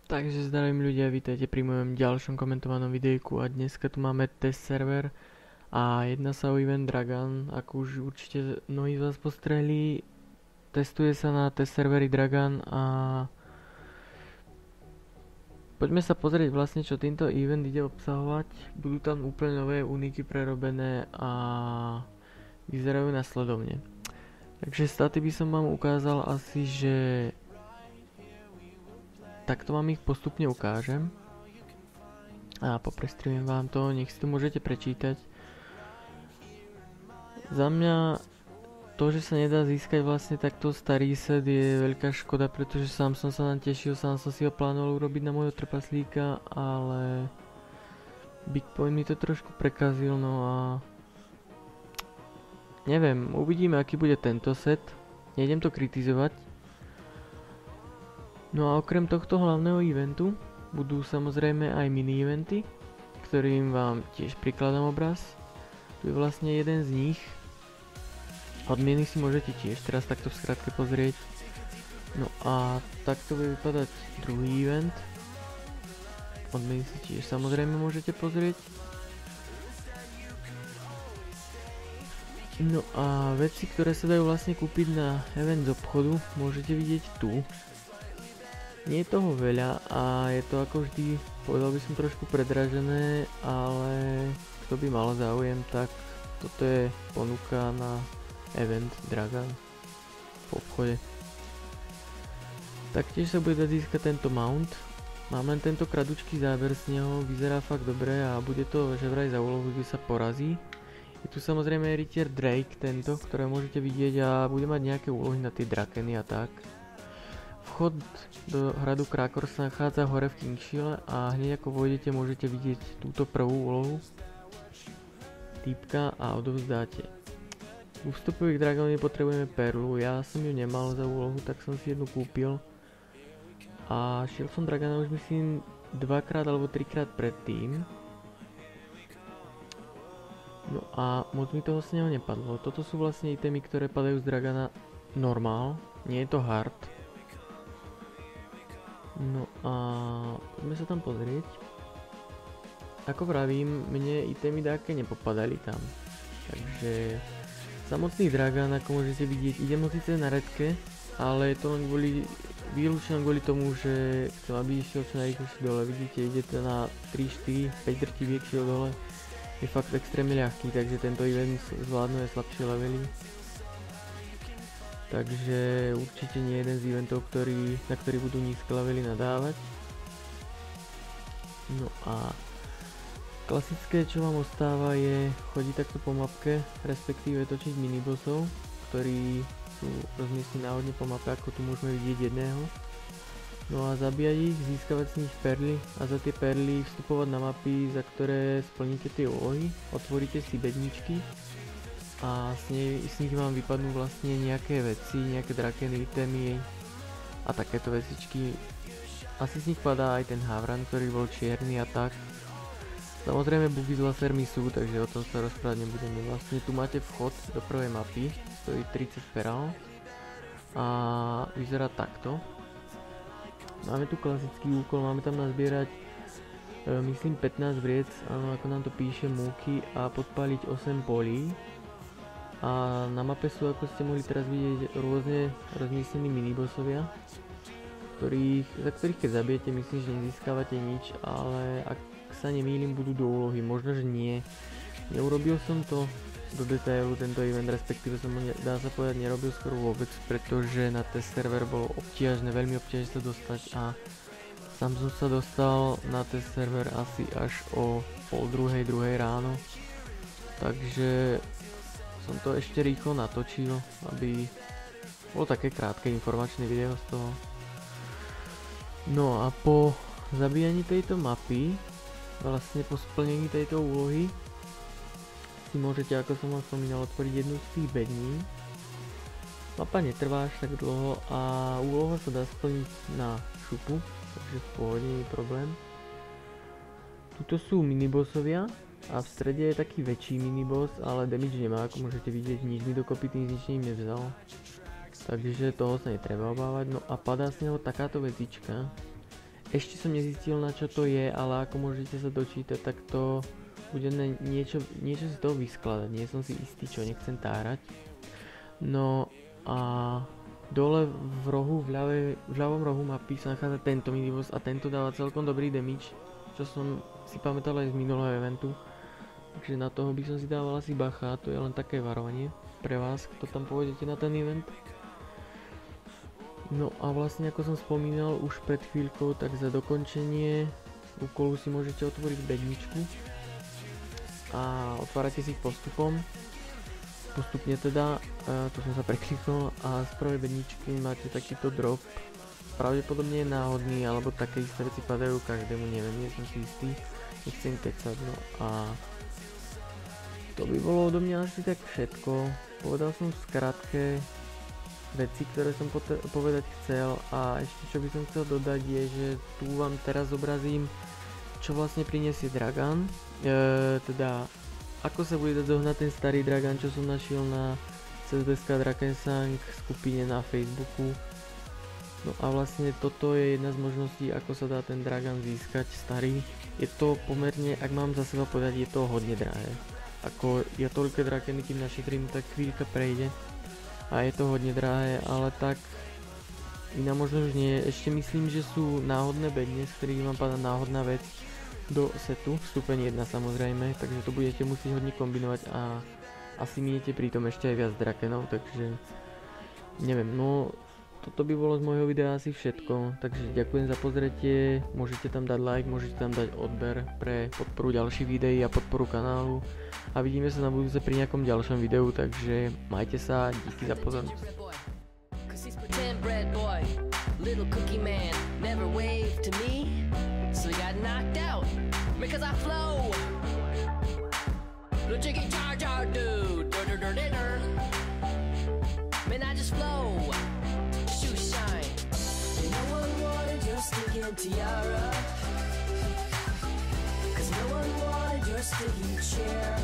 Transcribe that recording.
Takže zdravím ľudia, vítajte pri mojom ďalšom komentovanom videjku a dneska tu máme test server a jedná sa o event Dragan. Ako už určite mnohí z vás postrehli, testuje sa na test serveri Dragan a poďme sa pozrieť vlastne, čo tento event ide obsahovať. Budú tam úplne nové uniky prerobené a vyzerajú nasledovne. Takže staty by som vám ukázal asi, že takto vám ich postupne ukážem a poprestrujem vám to, nech si to môžete prečítať. Za mňa to, že sa nedá získať vlastne takto starý set, je veľká škoda, pretože sám som sa nám tešil, sám som si ho plánoval urobiť na môjho trpaslíka, ale Big Point mi to trošku prekazil, no a neviem, uvidíme, aký bude tento set, nejdem to kritizovať. No a okrem tohto hlavného eventu budú samozrejme aj mini eventy, ktorým vám tiež prikladám obraz. Tu je vlastne jeden z nich. Odmieny si môžete tiež teraz takto v skratke pozrieť. No a takto bude vypadať druhý event. Odmieny si tiež samozrejme môžete pozrieť. No a veci, ktoré sa dajú vlastne kúpiť na event z obchodu, môžete vidieť tu. Nie je toho veľa a je to ako vždy, povedal by som trošku predražené, ale kto by mal záujem, tak toto je ponuka na event Dragan v obchode. Taktiež sa bude dať získať tento mount. Mám len tento kradučký záber z neho, vyzerá fakt dobre a bude to že vraj za úlohu, kde sa porazí. Je tu samozrejme rytier Drake tento, ktoré môžete vidieť a bude mať nejaké úlohy na tie drakeny a tak. Vchod do hradu Krakor sa nachádza hore v Kingshiele a hneď ako vojdete môžete vidieť túto prvú úlohu týpka a odovzdáte. U vstupových dragónov potrebujeme perlu, ja som ju nemal za úlohu, tak som si jednu kúpil a šiel som dragana už myslím dvakrát alebo trikrát predtým. No a moc mi toho z neho nepadlo. Toto sú vlastne itemy, ktoré padajú z dragana normál, nie je to hard. No a poďme sa tam pozrieť. Ako vravím, mne itemy dáke nepopadali tam. Takže samotný Dragan, ako môžete vidieť, idem ho síce na redke, ale je to len výlučne kvôli tomu, že chcem, aby išiel čo najrýchlejšie dole. Vidíte, ide to na 3, 4, 5 drtiviek šiel dole. Je fakt extrémne ľahký, takže tento event zvládnu aj slabšie levely. Takže určite nie jeden z eventov, na ktorý budú nízke levely nadávať. No a klasické, čo vám ostáva, je chodiť takto po mapke, respektíve točiť minibossov, ktorí sú rozmiestnení náhodne po mape, ako tu môžeme vidieť jedného. No a zabíjať ich, získavať z nich perly a za tie perly vstupovať na mapy, za ktoré splníte tie úlohy, otvoríte si bedničky a z nich vám vypadnú vlastne nejaké veci, nejaké drakeny, itemy a takéto vecičky. Asi z nich padá aj ten havran, ktorý bol čierny a tak. Samozrejme bugy z lasermi sú, takže o tom sa rozprávať nebudeme. Vlastne tu máte vchod do prvej mapy, stojí 30 perál a vyzerá takto. Máme tu klasický úkol, máme tam nazbierať myslím 15 vriec, áno, ako nám to píše, múky a podpáliť 8 polí. A na mape sú, ako ste mohli teraz vidieť, rôzne rozmiestnení minibosovia, za ktorých keď zabijete, myslím, že nezískavate nič, ale ak sa nemýlim, budú do úlohy, možno, že nie. Neurobil som to do detailu, tento event, respektíve som ho, dá sa povedať, nerobil skoro vôbec, pretože na test server bolo obťažné, veľmi obťažné sa dostať a sám som sa dostal na test server asi až o pol druhej ráno, takže som to ešte rýchlo natočil, aby bolo také krátke informačné video z toho. No a po zabíjaní tejto mapy, vlastne po splnení tejto úlohy, si môžete, ako som vám spomínal, otvoriť jednu z tých bední. Mapa netrvá až tak dlho a úloha sa dá splniť na šupu, takže v pohode nie je problém. Tuto sú minibossovia a v strede je taký väčší miniboss, ale damage nemá, ako môžete vidieť, nič mi dokopy tým zničením nevzal. Takže toho sa netreba obávať. No a padá z neho takáto vecička. Ešte som nezistil, na čo to je, ale ako môžete sa dočítať, tak to bude niečo si z toho vyskladať. Nie som si istý, čo nechcem tárať. No a dole v rohu, v ľavom rohu mapy sa nachádza tento miniboss a tento dáva celkom dobrý damage, čo som si pamätal aj z minulého eventu. Takže na toho by som si dával asi bacha, to je len také varovanie pre vás, kto tam pôjdete na ten event. No a vlastne ako som spomínal už pred chvíľkou, tak za dokončenie úkolu si môžete otvoriť bedničku a otvárate si ich postupne teda, tu som sa preklikol a z prvej bedničky máte takýto drop, pravdepodobne je náhodný, alebo také isté veci padajú každému, neviem, nie som si istý, nechcem kecať, no a to by bolo odo mňa asi tak všetko. Povedal som v skratke veci, ktoré som povedať chcel a ešte čo by som chcel dodať je, že tu vám teraz zobrazím, čo vlastne prinesie Dragan, teda ako sa bude dať zohnať ten starý Dragan, čo som našiel na CSDSK Drakensang skupine na Facebooku. No a vlastne toto je jedna z možností, ako sa dá ten Dragan získať starý. Je to pomerne, ak mám za seba povedať, je to hodne drahé. Ako ja toľké drakeny kým našetrím, tak chvíľka prejde a je to hodne drahé, ale tak iná možnosť nie. Ešte myslím, že sú náhodné bedne, z ktorých vám padá náhodná vec do setu, stupeň 1 samozrejme, takže to budete musieť hodne kombinovať a asi miniete pritom ešte aj viac drakenov, takže neviem, no toto by bolo z môjho videa asi všetko, takže ďakujem za pozretie, môžete tam dať like, môžete tam dať odber pre podporu ďalších videí a podporu kanálu a vidíme sa na budúce pri nejakom ďalšom videu, takže majte sa, díky za pozornosť. Tiara, 'cause no one wanted your sticky chair.